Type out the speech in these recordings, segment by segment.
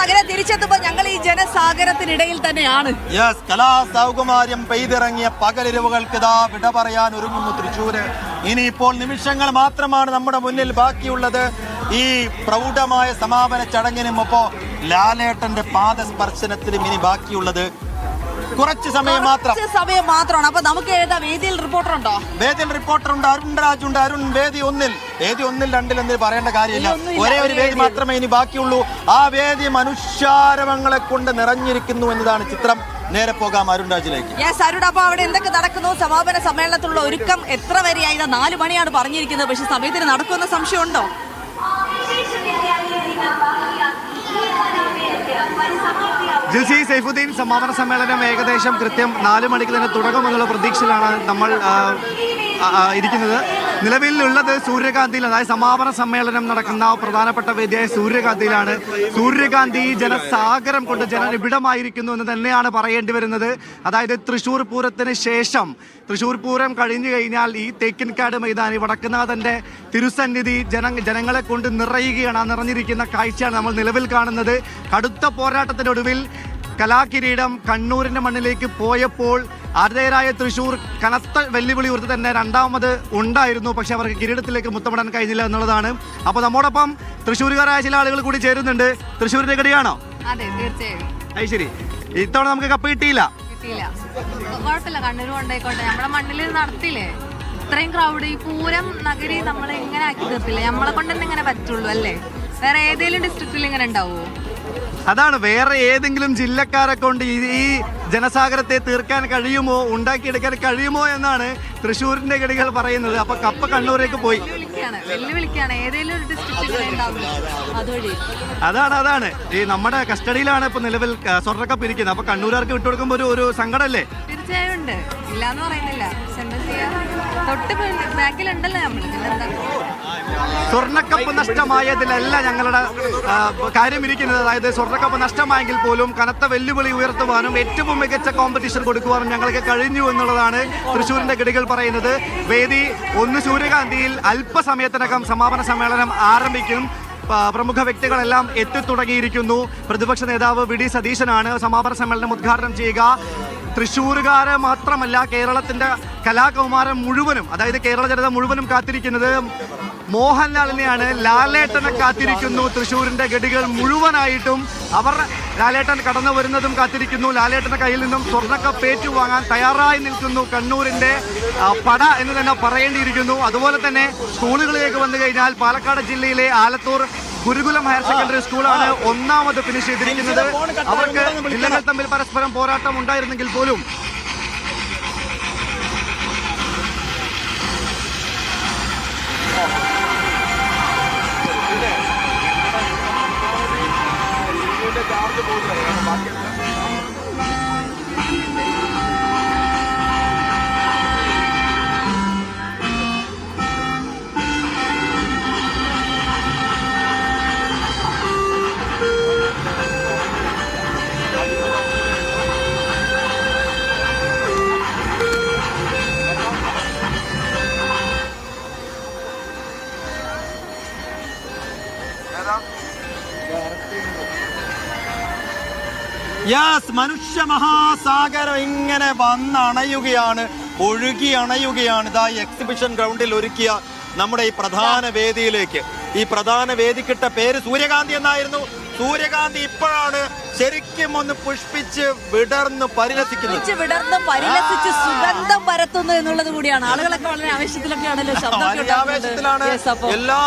അങ്ങനെ തിരിച്ചെത്തുമ്പോൾ ഞങ്ങൾ ഈ ജനസാഗരത്തിനിടയിൽ തന്നെയാണ്. കലാസൗകുമാര്യം പെയ്തിറങ്ങിയ പകലിരവുകൾക്ക് ഇതാ വിട പറയാൻ ഒരുങ്ങുന്നു തൃശ്ശൂര്. ഇനിയിപ്പോൾ നിമിഷങ്ങൾ മാത്രമാണ് നമ്മുടെ മുന്നിൽ ബാക്കിയുള്ളത്. ഈ പ്രൗഢമായ സമാപന ചടങ്ങിനും ഒപ്പം ലാലേട്ടന്റെ പാദസ്പർശനത്തിനും ഇനി ബാക്കിയുള്ളത് കുറച്ച് സമയം മാത്രമാണ്. അപ്പൊ നമുക്ക് വേദിയിൽ റിപ്പോർട്ടർ ഉണ്ടോ? വേദിയിൽ റിപ്പോർട്ടർ ഉണ്ട്, അരുൺ രാജ് ഉണ്ട്. അരുൺ വേദി ഒന്നിൽ 2 പറയേണ്ട കാര്യമില്ല. ഒരേ ഒരു വേദി മാത്രമേ ഇനി ബാക്കിയുള്ളൂ. ആ വേദി മനുഷ്യാരവങ്ങളെ കൊണ്ട് നിറഞ്ഞിരിക്കുന്നു എന്നതാണ് ചിത്രം. നേരെ പോകാം അരുൺ രാജിലേക്ക്. അരുൺ, അപ്പൊ അവിടെ എന്തൊക്കെ നടക്കുന്നു? സമാപന സമ്മേളനത്തിലുള്ള ഒരുക്കം എത്ര വരെയായി? 4 മണിയാണ് പറഞ്ഞിരിക്കുന്നത്, പക്ഷെ സമയത്തിന് നടക്കുമെന്ന സംശയമുണ്ടോ? ജിൽസി സൈഫുദ്ദീൻ, സമാപന സമ്മേളനം ഏകദേശം കൃത്യം 4 മണിക്ക് തന്നെ തുടങ്ങുമെന്നുള്ള പ്രതീക്ഷയിലാണ് നമ്മൾ ഇരിക്കുന്നത്. നിലവിലുള്ളത് സൂര്യകാന്തിയിൽ, അതായത് സമാപന സമ്മേളനം നടക്കുന്ന പ്രധാനപ്പെട്ട വേദിയായ സൂര്യകാന്തിയിലാണ്. സൂര്യകാന്തി ജനസാഗരം കൊണ്ട് ജനനിബിഡമായിരിക്കുന്നു എന്ന് തന്നെയാണ് പറയേണ്ടി വരുന്നത്. അതായത് തൃശ്ശൂർ പൂരത്തിന് ശേഷം, തൃശ്ശൂർ പൂരം കഴിഞ്ഞു കഴിഞ്ഞാൽ ഈ തേക്കിൻകാട് മൈതാനി വടക്കുന്നാഥന്റെ തിരുസന്നിധി ജനങ്ങളെ കൊണ്ട് നിറയുകയാണ്. നിറഞ്ഞിരിക്കുന്ന കാഴ്ചയാണ് നമ്മൾ നിലവിൽ കാണുന്നത്. കടുത്ത പോരാട്ടത്തിന്റെ ഒടുവിൽ കലാകിരീടം കണ്ണൂരിന്റെ മണ്ണിലേക്ക് പോയപ്പോൾ ആതിഥേയരായ തൃശ്ശൂർ കനത്ത വെല്ലുവിളി ഉയർത്തി തന്നെ രണ്ടാമത് ഉണ്ടായിരുന്നു. പക്ഷെ അവർക്ക് കിരീടത്തിലേക്ക് മുത്തമിടാൻ കഴിഞ്ഞില്ല എന്നുള്ളതാണ്. അപ്പോൾ നമ്മോടൊപ്പം തൃശ്ശൂരുകാരായ ചില ആളുകൾ കൂടി ചേരുന്നുണ്ട്. തൃശ്ശൂരിന്റെ ഗടിയാണോ? അതെ, തീർച്ചയായും. അത് ശരി. ഇത്തവണ നമുക്ക് കപ്പ് കിട്ടിയില്ല. കുഴപ്പമില്ല, കണ്ണൂർ കൊണ്ടായിക്കോട്ടെ. നമ്മുടെ മണ്ണിൽ നടത്തില്ലേ ഇത്രയും ക്രൗഡ്. ഈ പൂരം നഗരി നമ്മളെ ഇങ്ങനെ ആക്കി തീർത്തില്ലേ? നമ്മളെ കൊണ്ട് തന്നെ ഇങ്ങനെ പറ്റുള്ളൂ അല്ലേ? വേറെ ഏതെങ്കിലും ഡിസ്ട്രിക്റ്റിൽ ഇങ്ങനെ ഉണ്ടാവുമോ? അതാണ്, വേറെ ഏതെങ്കിലും ജില്ലക്കാരെ കൊണ്ട് ഈ ജനസാഗരത്തെ തീർക്കാൻ കഴിയുമോ, ഉണ്ടാക്കിയെടുക്കാൻ കഴിയുമോ എന്നാണ് തൃശ്ശൂരിന്റെ ഗടികൾ പറയുന്നത്. അപ്പൊ കപ്പ കണ്ണൂരേക്ക് പോയി. അതാണ് ഈ നമ്മുടെ കസ്റ്റഡിയിലാണ് ഇപ്പൊ നിലവിൽ സ്വർണ്ണക്കപ്പ് ഇരിക്കുന്നത്. അപ്പൊ കണ്ണൂരുകാർക്ക് വിട്ടുകൊടുക്കുമ്പോ ഒരു സങ്കടമല്ലേ? തീർച്ചയായും ഉണ്ട്, ഇല്ലാന്ന് പറയുന്നില്ല. തൊട്ട് ബാക്കിലുണ്ടല്ലോ നമ്മള്. സ്വർണ്ണക്കപ്പ് നഷ്ടമായതിലല്ല ഞങ്ങളുടെ കാര്യം ഇരിക്കുന്നത്. അതായത് സ്വർണ്ണക്കപ്പ് നഷ്ടമായെങ്കിൽ പോലും കനത്ത വെല്ലുവിളി ഉയർത്തുവാനും ഏറ്റവും മികച്ച കോമ്പറ്റീഷൻ കൊടുക്കുവാനും ഞങ്ങൾക്ക് കഴിഞ്ഞു എന്നുള്ളതാണ് തൃശ്ശൂരിന്റെ ഗടികൾ പറയുന്നത്. വേദി 1 സൂര്യകാന്തിയിൽ അല്പസമയത്തിനകം സമാപന സമ്മേളനം ആരംഭിക്കും. പ്രമുഖ വ്യക്തികളെല്ലാം എത്തിത്തുടങ്ങിയിരിക്കുന്നു. പ്രതിപക്ഷ നേതാവ് വി ഡി സതീശനാണ് സമാപന സമ്മേളനം ഉദ്ഘാടനം ചെയ്യുക. തൃശ്ശൂരുകാരെ മാത്രമല്ല, കേരളത്തിന്റെ കലാകൗമാരം മുഴുവനും, അതായത് കേരള ജനത മുഴുവനും കാത്തിരിക്കുന്നത് മോഹൻലാലിനെയാണ്. ലാലേട്ടനെ കാത്തിരിക്കുന്നു തൃശ്ശൂരിന്റെ ഗടികൾ മുഴുവനായിട്ടും. അവർ ലാലേട്ടൻ കടന്നു വരുന്നതും കാത്തിരിക്കുന്നു. ലാലേട്ടന്റെ കയ്യിൽ നിന്നും സ്വർണ്ണക്കപ്പ് ഏറ്റുവാങ്ങാൻ തയ്യാറായി നിൽക്കുന്നു കണ്ണൂരിന്റെ പട എന്ന് തന്നെ പറയേണ്ടിയിരിക്കുന്നു. അതുപോലെ തന്നെ സ്കൂളുകളിലേക്ക് വന്നു കഴിഞ്ഞാൽ പാലക്കാട് ജില്ലയിലെ ആലത്തൂർ ഗുരുകുലം ഹയർ സെക്കൻഡറി സ്കൂളാണ് ഒന്നാമത് ഫിനിഷ് ചെയ്തിരിക്കുന്നത്. അവർക്ക് ജില്ലകൾ തമ്മിൽ പരസ്പരം പോരാട്ടം ഉണ്ടായിരുന്നെങ്കിൽ പോലും മനുഷ്യ മഹാസാഗരം ഇങ്ങനെ വന്നണയുകയാണ്, ഒഴുകി അണയുകയാണ്. ഇതാ എക്സിബിഷൻ ഗ്രൗണ്ടിൽ ഒരുക്കിയ നമ്മുടെ ഈ പ്രധാന വേദിയിലേക്ക്. ഈ പ്രധാന വേദിക്കിട്ട പേര് സൂര്യകാന്തി എന്നായിരുന്നു. സൂര്യകാന്തി ഇപ്പോഴാണ് ശരിക്കും ഒന്ന് പുഷ്പിച്ച് വിടർന്ന് പരിലസിക്കുന്നത്. സുഗന്ധം പരത്തുന്നു എന്നുള്ളത് കൂടിയാണ്. ആളുകളൊക്കെ വളരെ ആവേശത്തിലാണ്. എല്ലാ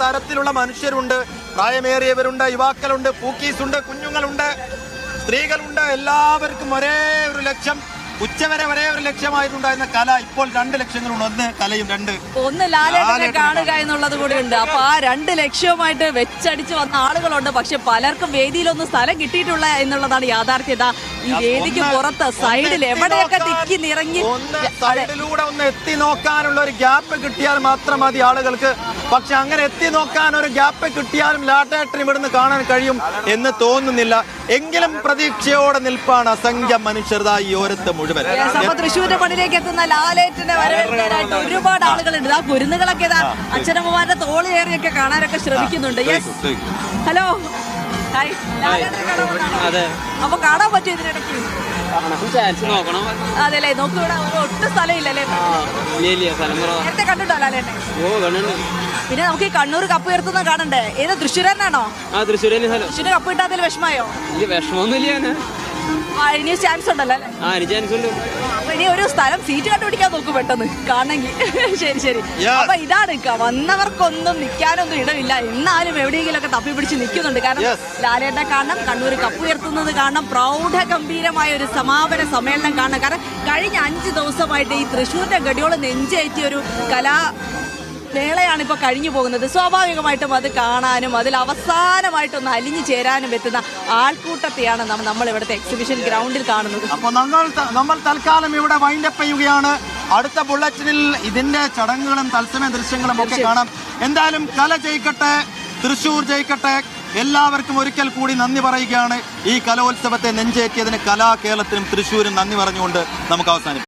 തരത്തിലുള്ള മനുഷ്യരുണ്ട്, പ്രായമേറിയവരുണ്ട്, യുവാക്കളുണ്ട്, പൂക്കീസുണ്ട്, കുഞ്ഞുങ്ങളുണ്ട്, സ്ത്രീകളുണ്ട്. എല്ലാവർക്കും ഒരേ ഒരു ലക്ഷ്യം, ഉച്ചവരെ ഒരേ ഒരു ലക്ഷ്യമായിട്ടുണ്ടായിരുന്ന കല ഇപ്പോൾ 2 ലക്ഷ്യങ്ങളുണ്ട്. ഒന്ന് കലയും, ഒന്ന് ലാലേട്ടനെ കാണുക എന്നുള്ളത് കൂടിയുണ്ട്. അപ്പൊ ആ 2 ലക്ഷ്യവുമായിട്ട് വെച്ചടിച്ച് വന്ന ആളുകളുണ്ട്. പക്ഷെ പലർക്കും വേദിയിലൊന്നും സ്ഥലം കിട്ടിയിട്ടില്ല എന്നുള്ളതാണ് യാഥാർത്ഥ്യത. ഈ വേദിക്ക് പുറത്ത് സൈഡിൽ എവിടെയൊക്കെ തിക്കി നിറങ്ങി സൈഡിലൂടെ ഒന്ന് എത്തി നോക്കാനുള്ള ഒരു ഗ്യാപ്പ് കിട്ടിയാൽ മാത്രം മതി ആളുകൾക്ക്. പക്ഷെ അങ്ങനെ എത്തി നോക്കാൻ ഒരു ഗ്യാപ്പ് കിട്ടിയാലും ലാലേട്ടൻ ഇവിടുന്ന് കാണാൻ കഴിയും എന്ന് തോന്നുന്നില്ല. എങ്കിലും പ്രതീക്ഷയോടെ നിൽപ്പാണ് അസംഖ്യം മനുഷ്യർ ഈ ഓരത്ത് മുഴുവൻ. തൃശ്ശൂരിന്റെ മണ്ണിലേക്ക് എത്തുന്ന ലാലേട്ടനെ വരവേൽക്കാനായിട്ട് ഒരുപാട് ആളുകളുണ്ട്. ആ കുരുന്നുകളൊക്കെ അച്ഛനമ്മമാരുടെ തോളിലേറിയൊക്കെ കാണാനൊക്കെ ശ്രമിക്കുന്നുണ്ട്. Hello hi. ലാലേട്ടനെ കാണാൻ വന്നതാണോ? അതെ അപ്പൊ കാണാൻ പറ്റും ഇതിനിടയ്ക്ക്? കാണാൻ ചാൻസ് നോക്കണം. അതെല്ലേ, നോക്കൂടെ ഒട്ടും സ്ഥലം ഇല്ലല്ലേ? ഇല്ല സ്ഥലം കുറവാ. നേരത്തെ കണ്ടിട്ടോ ലാലേട്ടനെ? ഓ കണ്ണുണ്ട്. പിന്നെ നമുക്ക് ഈ കണ്ണൂർ കപ്പ് ഉയർത്തുന്ന കാണണ്ടേ? ഏത് തൃശ്ശൂരനാണോ? ആ തൃശ്ശൂരിന് സ്ഥലം. തൃശ്ശൂര് കപ്പ് കിട്ടാത്തതിൽ വിഷമായോ? ഇല്ല വിഷമമൊന്നുമില്ല ഞാൻ. ഇനി ചാൻസ് ഉണ്ടല്ലോ അല്ലേ? ആ എനിക്ക് ചാൻസ് ഉണ്ട്. അപ്പൊ ഇനി ഒരു സ്ഥലം സീറ്റ് കണ്ടുപിടിക്കാൻ നോക്കും പെട്ടെന്ന് കാണണമെങ്കിൽ. ശരി ശരി. Yes. അപ്പൊ ഇതാണ് വന്നവർക്കൊന്നും നിൽക്കാനൊന്നും ഇടമില്ല. എന്നാലും എവിടെയെങ്കിലും ഒക്കെ തപ്പി പിടിച്ച് നിൽക്കുന്നുണ്ട്. കാരണം Yes. ലാലേട്ടനെ കാണണം, കണ്ണൂർ കപ്പ് ഉയർത്തുന്നത് കാണണം, പ്രൗഢഗംഭീരമായ ഒരു സമാപന സമ്മേളനം കാണണം. കാരണം കഴിഞ്ഞ 5 ദിവസമായിട്ട് ഈ തൃശ്ശൂരിന്റെ ഗഡിയോളം നെഞ്ചേറ്റിയ ഒരു മേളയാണ് ഇപ്പോൾ കഴിഞ്ഞു പോകുന്നത്. സ്വാഭാവികമായിട്ടും അത് കാണാനും അതിൽ അവസാനമായിട്ടൊന്ന് അലിഞ്ഞു ചേരാനും എത്തുന്ന ആൾക്കൂട്ടത്തെയാണ് നമ്മൾ ഇവിടുത്തെ എക്സിബിഷൻ ഗ്രൗണ്ടിൽ കാണുന്നത്. അപ്പോൾ നമ്മൾ തൽക്കാലം ഇവിടെ വൈൻഡപ്പ് ചെയ്യുകയാണ്. അടുത്ത ബുള്ളറ്റിനിൽ ഇതിന്റെ ചടങ്ങുകളും തത്സമയ ദൃശ്യങ്ങളും ഒക്കെ കാണാം. എന്തായാലും കല ജയിക്കട്ടെ, തൃശ്ശൂർ ജയിക്കട്ടെ. എല്ലാവർക്കും ഒരിക്കൽ കൂടി നന്ദി പറയുകയാണ്. ഈ കലോത്സവത്തെ നെഞ്ചേറ്റിയതിന് കലാ കേരളത്തിനും തൃശ്ശൂരും നന്ദി പറഞ്ഞുകൊണ്ട് നമുക്ക് അവസാനിപ്പിക്കാം.